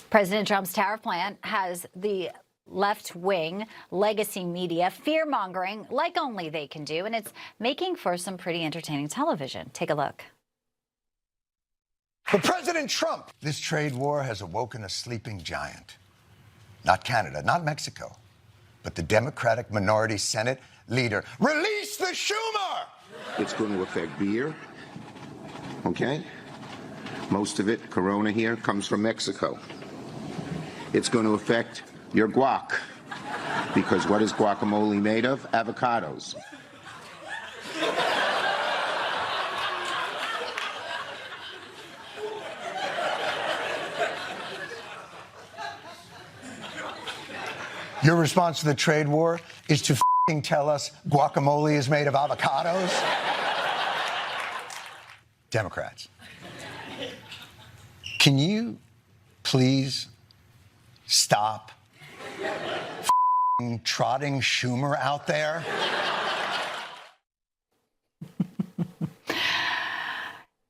President Trump's tariff plan has the left-wing legacy media fear-mongering like only they can do, and it's making for some pretty entertaining television. Take a look. For President Trump, this trade war has awoken a sleeping giant. Not Canada, not Mexico, but the Democratic minority Senate leader. Release the Schumer! It's going to affect beer, okay? Most of it, Corona here, comes from Mexico. It's going to affect your guac, because what is guacamole made of? Avocados. Your response to the trade war is to f***ing tell us guacamole is made of avocados? Democrats, can you please stop f***ing trotting Schumer out there?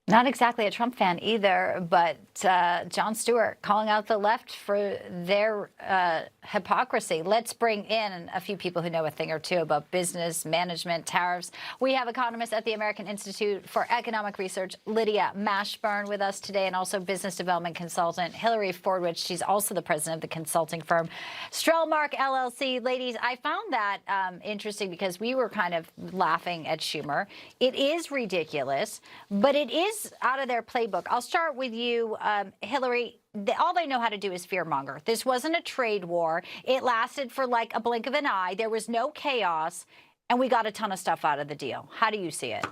Not exactly a Trump fan either, but Jon Stewart calling out the left for their hypocrisy. Let's bring in a few people who know a thing or two about business, management, tariffs. We have economist at the American Institute for Economic Research, Lydia Mashburn, with us today, and also business development consultant Hillary Fordwich. She's also the president of the consulting firm Strellmark LLC. Ladies, I found that interesting because we were kind of laughing at Schumer. It is ridiculous, but it is out of their playbook. I'll start with you, Hillary. All they know how to do is fearmonger. This wasn't a trade war. It lasted for like a blink of an eye. There was no chaos, and we got a ton of stuff out of the deal. How do you see it?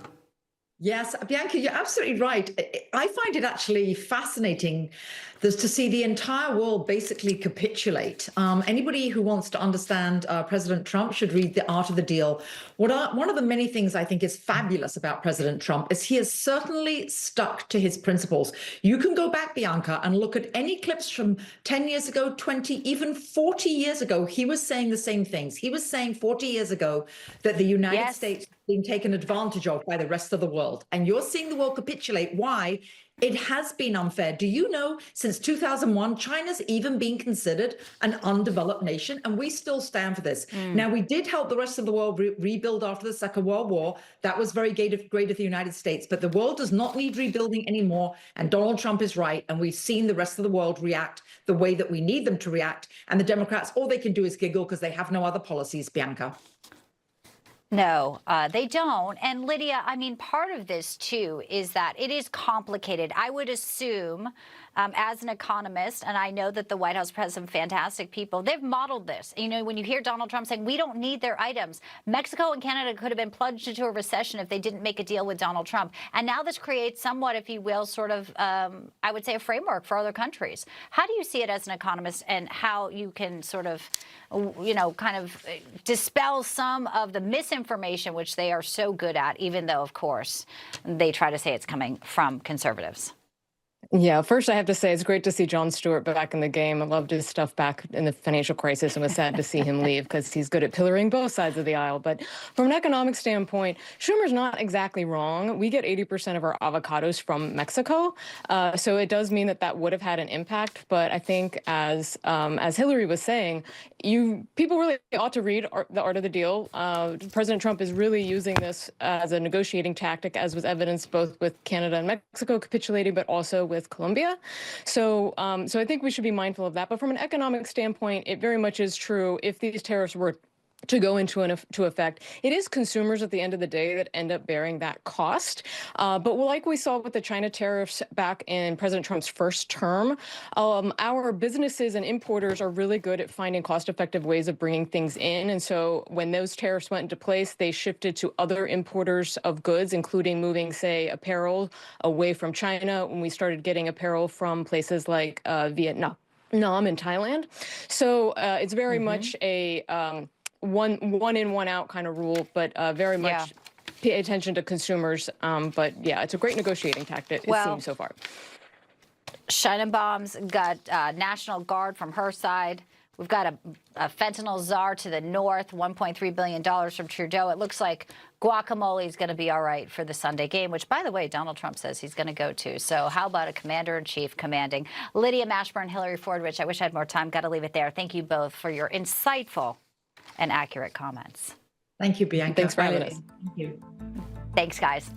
Yes, Bianca, you're absolutely right. I find it actually fascinating to see the entire world basically capitulate. Anybody who wants to understand President Trump should read The Art of the Deal. One of the many things I think is fabulous about President Trump is he has certainly stuck to his principles. You can go back, Bianca, and look at any clips from 10 years ago, 20, even 40 years ago. He was saying the same things. He was saying 40 years ago that the United States being taken advantage of by the rest of the world. And you're seeing the world capitulate. Why? It has been unfair. Do you know, since 2001, China's even been considered an undeveloped nation, and we still stand for this. Now, we did help the rest of the world rebuild after the Second World War. That was very great of the United States, but the world does not need rebuilding anymore, and Donald Trump is right, and we've seen the rest of the world react the way that we need them to react, and the Democrats, all they can do is giggle because they have no other policies, Bianca. No, they don't. And Lydia, I mean, part of this, too, is that it is complicated. I would assume, as an economist, and I know that the White House has some fantastic people, they've modeled this. You know, when you hear Donald Trump saying, we don't need their items, Mexico and Canada could have been plunged into a recession if they didn't make a deal with Donald Trump. And now this creates somewhat, if you will, sort of, I would say, a framework for other countries. How do you see it as an economist, and how you can sort of, you know, kind of dispel some of the misinformation, which they are so good at, even though, of course, they try to say it's coming from conservatives? Yeah, first I have to say it's great to see Jon Stewart back in the game. I loved his stuff back in the financial crisis and was sad to see him leave because he's good at pillorying both sides of the aisle. But from an economic standpoint, Schumer's not exactly wrong. We get 80% of our avocados from Mexico. So it does mean that that would have had an impact. But I think as Hillary was saying, people really ought to read The Art of the Deal. President Trump is really using this as a negotiating tactic, as was evidenced both with Canada and Mexico capitulating, but also with Colombia. So I think we should be mindful of that. But from an economic standpoint, it very much is true. If these tariffs were to go into effect, it is consumers at the end of the day that end up bearing that cost. But like we saw with the China tariffs back in President Trump's first term, our businesses and importers are really good at finding cost-effective ways of bringing things in. And so when those tariffs went into place, they shifted to other importers of goods, including moving, say, apparel away from China, when we started getting apparel from places like Vietnam and Thailand. So it's very much a one in, one out kind of rule, but very much pay attention to consumers. But yeah, it's a great negotiating tactic, it seems so far. Sheinbaum's got National Guard from her side. We've got a fentanyl czar to the north, $1.3 billion from Trudeau. It looks like guacamole is going to be all right for the Sunday game, which, by the way, Donald Trump says he's going to go to. So how about a commander-in-chief commanding? Lydia Mashburn, Hillary Fordrich, I wish I had more time. Got to leave it there. Thank you both for your insightful and accurate comments. Thank you, Bianca. Thanks for having us. Thank you. Thanks, guys.